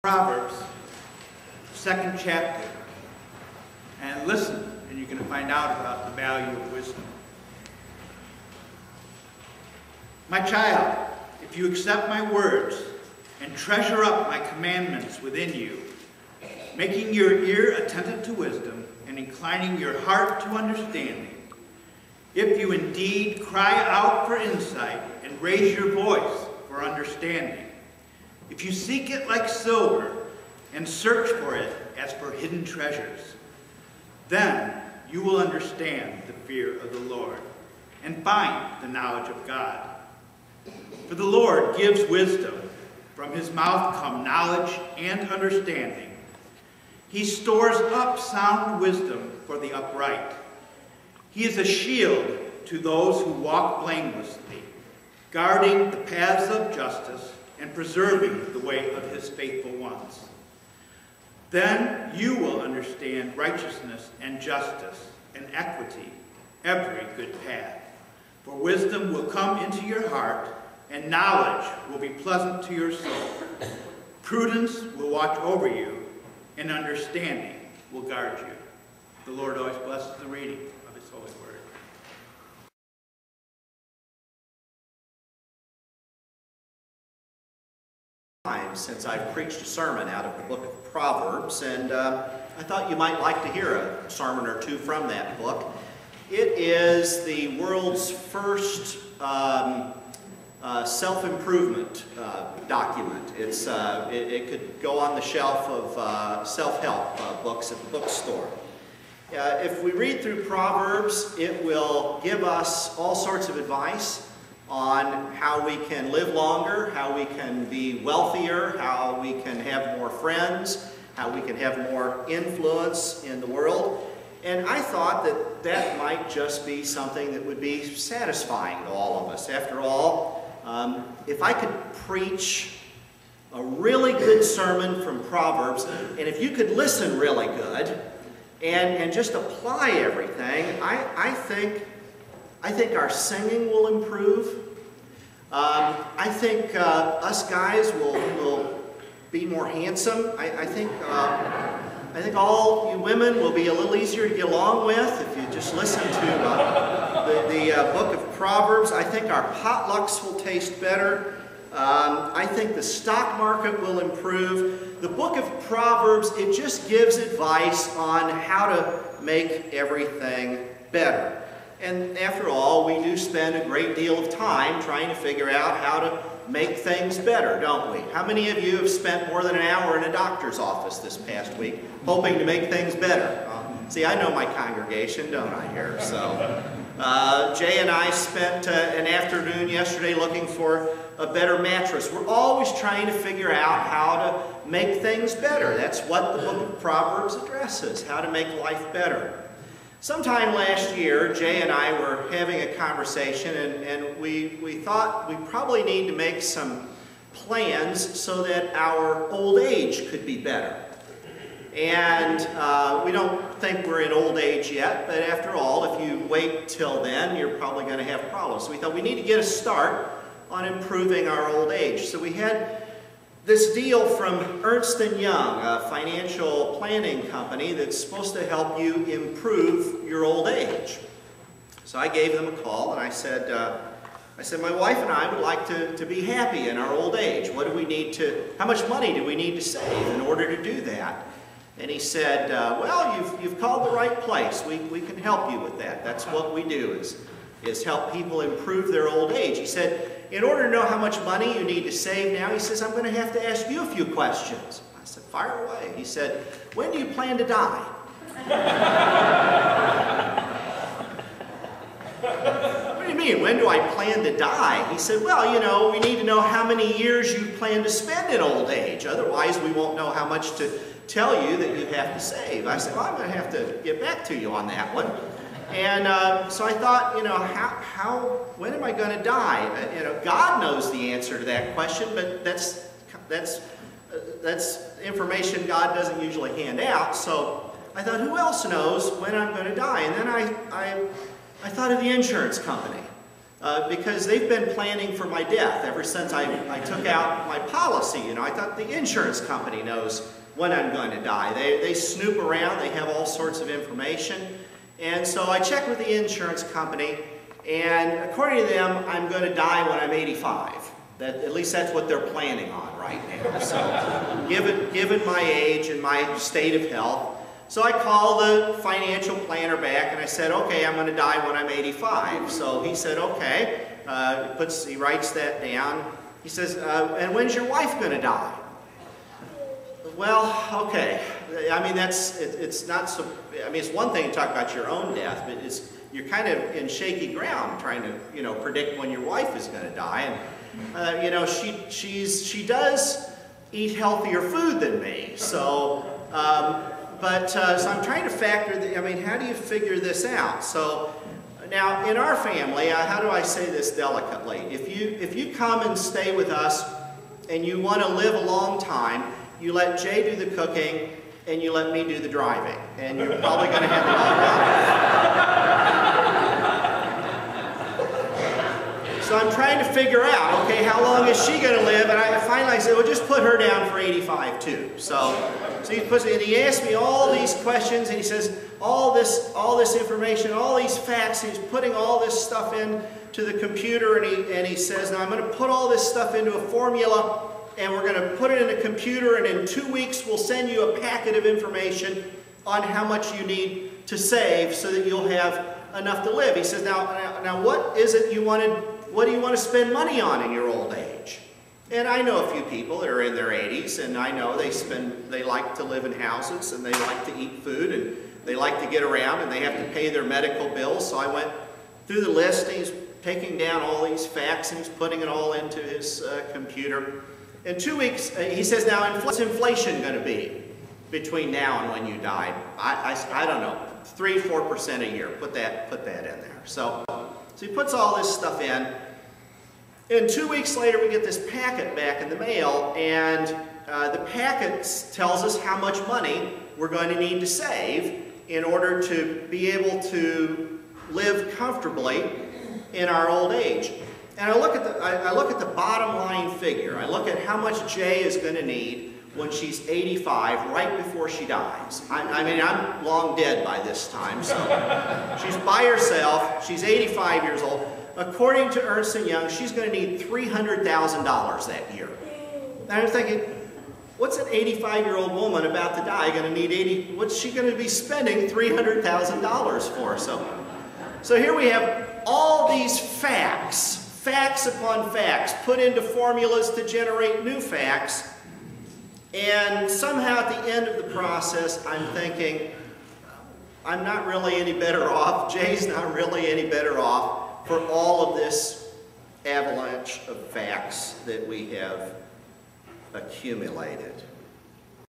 Proverbs, second chapter, and listen, and you're going to find out about the value of wisdom. My child, if you accept my words and treasure up my commandments within you, making your ear attentive to wisdom and inclining your heart to understanding, if you indeed cry out for insight and raise your voice for understanding, if you seek it like silver and search for it as for hidden treasures, then you will understand the fear of the Lord and find the knowledge of God. For the Lord gives wisdom. From his mouth come knowledge and understanding. He stores up sound wisdom for the upright. He is a shield to those who walk blamelessly, guarding the paths of justice and preserving the way of his faithful ones. Then you will understand righteousness and justice and equity, every good path. For wisdom will come into your heart, and knowledge will be pleasant to your soul. Prudence will watch over you, and understanding will guard you. The Lord always blesses the reading of his holy word. Since I've preached a sermon out of the Book of Proverbs, and I thought you might like to hear a sermon or two from that book. It is the world's first self-improvement document. It could go on the shelf of self-help books at the bookstore. If we read through Proverbs, it will give us all sorts of advice on how we can live longer, how we can be wealthier, how we can have more friends, how we can have more influence in the world. And I thought that that might just be something that would be satisfying to all of us. After all, if I could preach a really good sermon from Proverbs, and if you could listen really good and just apply everything, I think our singing will improve. I think us guys will be more handsome. I think all you women will be a little easier to get along with if you just listen to the Book of Proverbs. I think our potlucks will taste better. I think the stock market will improve. The Book of Proverbs, it just gives advice on how to make everything better. And after all, we do spend a great deal of time trying to figure out how to make things better, don't we? How many of you have spent more than an hour in a doctor's office this past week hoping to make things better? See, I know my congregation, don't I, here? So, Jay and I spent an afternoon yesterday looking for a better mattress. We're always trying to figure out how to make things better. That's what the Book of Proverbs addresses, how to make life better. Sometime last year, Jay and I were having a conversation, and we thought we probably need to make some plans so that our old age could be better. And we don't think we're in old age yet, but after all, if you wait till then, you're probably going to have problems. So we thought we need to get a start on improving our old age. So we had this deal from Ernst & Young, a financial planning company that's supposed to help you improve your old age. So I gave them a call and I said, my wife and I would like to be happy in our old age. What do we need to, how much money do we need to save in order to do that? And he said, well, you've called the right place. We can help you with that. That's what we do is help people improve their old age. He said, in order to know how much money you need to save now, he says, I'm going to have to ask you a few questions. I said, fire away. He said, when do you plan to die? What do you mean, when do I plan to die? He said, well, you know, we need to know how many years you plan to spend in old age. Otherwise, we won't know how much to tell you that you have to save. I said, well, I'm going to have to get back to you on that one. And so I thought, you know, when am I going to die? You know, God knows the answer to that question, but that's information God doesn't usually hand out. So I thought, who else knows when I'm going to die? And then I thought of the insurance company. because they've been planning for my death ever since I took out my policy. You know, I thought the insurance company knows when I'm going to die. They snoop around, they have all sorts of information. And so I checked with the insurance company, and according to them, I'm going to die when I'm 85. At least that's what they're planning on right now. So given my age and my state of health, so I called the financial planner back and I said, okay, I'm going to die when I'm 85. So he said, okay. He writes that down. He says, and when's your wife going to die? Well, okay. I mean, it's not so, I mean, it's one thing to talk about your own death, but you're kind of in shaky ground trying to, you know, predict when your wife is going to die. And, you know, she does eat healthier food than me. So, so I'm trying to factor, I mean, how do you figure this out? So now in our family, how do I say this delicately? If you come and stay with us and you want to live a long time, you let Jay do the cooking and you let me do the driving. And you're probably going to have a long life. So I'm trying to figure out, okay, how long is she going to live? And I finally said, well, just put her down for 85 too. So he asked me all these questions, and he says, all this information, all these facts, he's putting all this stuff in to the computer, and he says, now I'm going to put all this stuff into a formula, and we're going to put it in a computer, and in 2 weeks we'll send you a packet of information on how much you need to save so that you'll have enough to live. He says, now what is it what do you want to spend money on in your old age? And I know a few people that are in their 80s, and I know they like to live in houses, and they like to eat food, and they like to get around, and they have to pay their medical bills. So I went through the list, and he's taking down all these facts, and he's putting it all into his computer. In 2 weeks, he says, now what's inflation going to be between now and when you die? I don't know, 3-4% a year. Put that in there. So he puts all this stuff in. And 2 weeks later, we get this packet back in the mail, and the packet tells us how much money we're going to need to save in order to be able to live comfortably in our old age. And I look at the bottom line figure. I look at how much Jay is going to need when she's 85, right before she dies. I mean, I'm long dead by this time, so she's by herself. She's 85 years old. According to Ernst & Young, she's going to need $300,000 that year. And I'm thinking, what's an 85-year-old woman about to die going to need what's she going to be spending $300,000 for? So here we have all these facts upon facts, put into formulas to generate new facts. And somehow at the end of the process, I'm thinking, I'm not really any better off. Jay's not really any better off for all of this avalanche of facts that we have accumulated.